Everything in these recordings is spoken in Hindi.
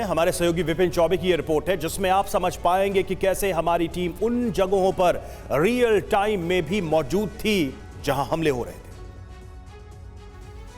हमारे सहयोगी विपिन चौबे की ये रिपोर्ट है जिसमें आप समझ पाएंगे कि कैसे हमारी टीम उन जगहों पर रियल टाइम में भी मौजूद थी जहां हमले हो रहे थे।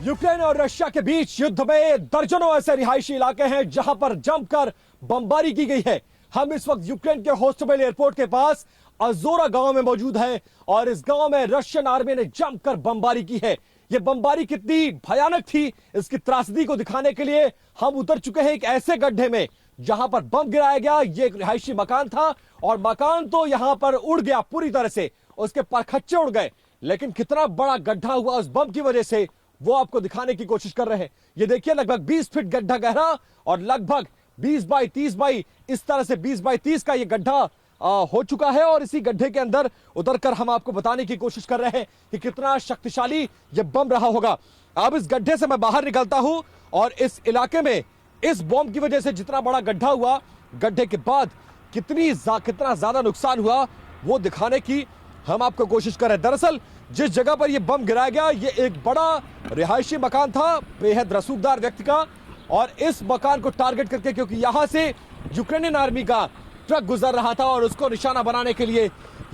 यूक्रेन और रशिया के बीच युद्ध में दर्जनों ऐसे रिहायशी इलाके हैं जहां पर जमकर बमबारी की गई है। हम इस वक्त यूक्रेन के होस्टमेल एयरपोर्ट के पास अजोरा गांव में मौजूद हैं और इस गांव में रशियन आर्मी ने जमकर बमबारी की है। यह बमबारी कितनी भयानक थी, इसकी त्रासदी को दिखाने के लिए हम उतर चुके हैं एक ऐसे गड्ढे में जहां पर बम गिराया गया। यह एक रिहायशी मकान था और मकान तो यहां पर उड़ गया पूरी तरह से, उसके परखच्चे उड़ गए, लेकिन कितना बड़ा गड्ढा हुआ उस बम की वजह से वो आपको दिखाने की कोशिश कर रहे हैं। ये देखिए लगभग 20 फीट गड्ढा गहरा और लगभग 20 बाई 30 बाई इस तरह से 20 बाई 30 का ये गड्ढा हो चुका है और इसी गड्ढे के अंदर उतरकर हम आपको बताने की कोशिश कर रहे हैं कि कितना शक्तिशाली ये बम रहा होगा। अब इस गड्ढे से मैं बाहर निकलता हूं और इस इलाके में इस बम की वजह से जितना बड़ा गड्ढा हुआ, गड्ढे के बाद कितना ज्यादा नुकसान हुआ वो दिखाने की हम आपको कोशिश कर रहे हैं। दरअसल जिस जगह पर यह बम गिराया गया ये एक बड़ा रिहायशी मकान था बेहद रसूखदार व्यक्ति का, और इस मकान को टारगेट करके, क्योंकि यहां से यूक्रेनियन आर्मी का ट्रक गुजर रहा था और उसको निशाना बनाने के लिए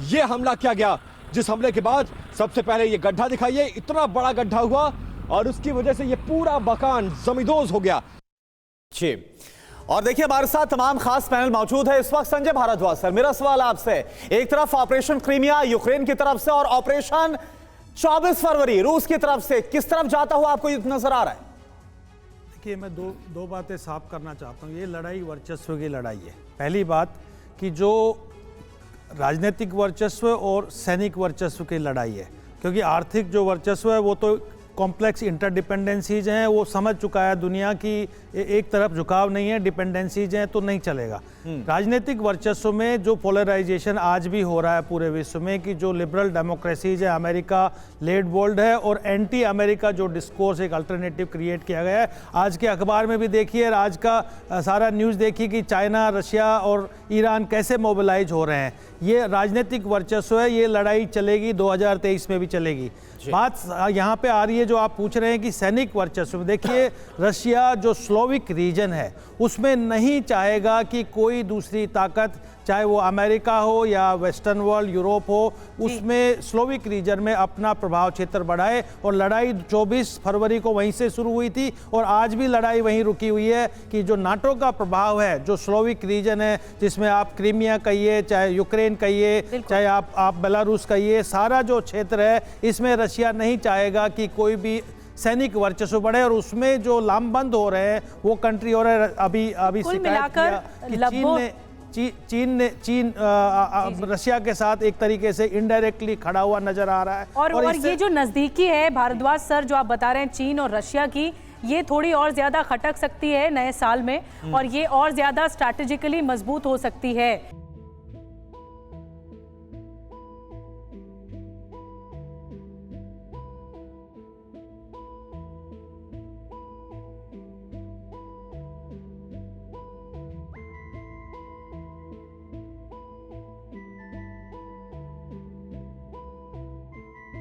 यह हमला किया गया। जिस हमले के बाद सबसे पहले यह गड्ढा दिखाइए, इतना बड़ा गड्ढा हुआ और उसकी वजह से यह पूरा मकान जमींदोज हो गया। जी, और देखिए हमारे साथ तमाम खास पैनल मौजूद है इस वक्त। संजय भारद्वाज सर, मेरा सवाल आपसे, एक तरफ ऑपरेशन क्रीमिया यूक्रेन की तरफ से और ऑपरेशन 24 फरवरी रूस की तरफ से, किस तरफ जाता हुआ आपको नजर आ रहा है? देखिए मैं दो बातें साफ करना चाहता हूँ। ये लड़ाई वर्चस्व की लड़ाई है। पहली बात कि जो राजनीतिक वर्चस्व और सैनिक वर्चस्व की लड़ाई है, क्योंकि आर्थिक जो वर्चस्व है वो तो कॉम्प्लेक्स इंटरडिपेंडेंसीज हैं, वो समझ चुका है दुनिया की एक तरफ झुकाव नहीं है, डिपेंडेंसीज हैं तो नहीं चलेगा। राजनीतिक वर्चस्व में जो पोलराइजेशन आज भी हो रहा है पूरे विश्व में कि जो लिबरल डेमोक्रेसीज है, अमेरिका लेड वर्ल्ड है और एंटी अमेरिका जो डिस्कोर्स एक अल्टरनेटिव क्रिएट किया गया है। आज के अखबार में भी देखिए, आज का सारा न्यूज़ देखिए कि चाइना, रशिया और ईरान कैसे मोबिलाइज हो रहे हैं। ये राजनीतिक वर्चस्व है, ये लड़ाई चलेगी, 2023 में भी चलेगी। बात यहाँ पे आ रही है जो आप पूछ रहे हैं कि सैनिक वर्चस्व। देखिए रशिया जो स्लोविक रीजन है उसमें नहीं चाहेगा कि कोई दूसरी ताकत, चाहे वो अमेरिका हो या वेस्टर्न वर्ल्ड, यूरोप हो, उसमें स्लोविक रीजन में अपना प्रभाव क्षेत्र बढ़ाए। और लड़ाई 24 फरवरी को वहीं से शुरू हुई थी और आज भी लड़ाई वहीं रुकी हुई है कि जो नाटो का प्रभाव है, जो स्लोविक रीजन है, जिसमें आप क्रीमिया कहिए, चाहे यूक्रेन कहिए, चाहे आप बेलारूस कहिए, सारा जो क्षेत्र है इसमें रशिया नहीं चाहेगा कि कोई भी सैनिक वर्चस्व बढ़े। और उसमें जो लामबंद हो रहे हैं वो कंट्री और अभी शिकायत किया कि चीन रशिया के साथ एक तरीके से इनडायरेक्टली खड़ा हुआ नजर आ रहा है। और ये जो नजदीकी है भारद्वाज सर जो आप बता रहे हैं चीन और रशिया की, ये थोड़ी और ज्यादा खटक सकती है नए साल में और ये और ज्यादा स्ट्रैटेजिकली मजबूत हो सकती है।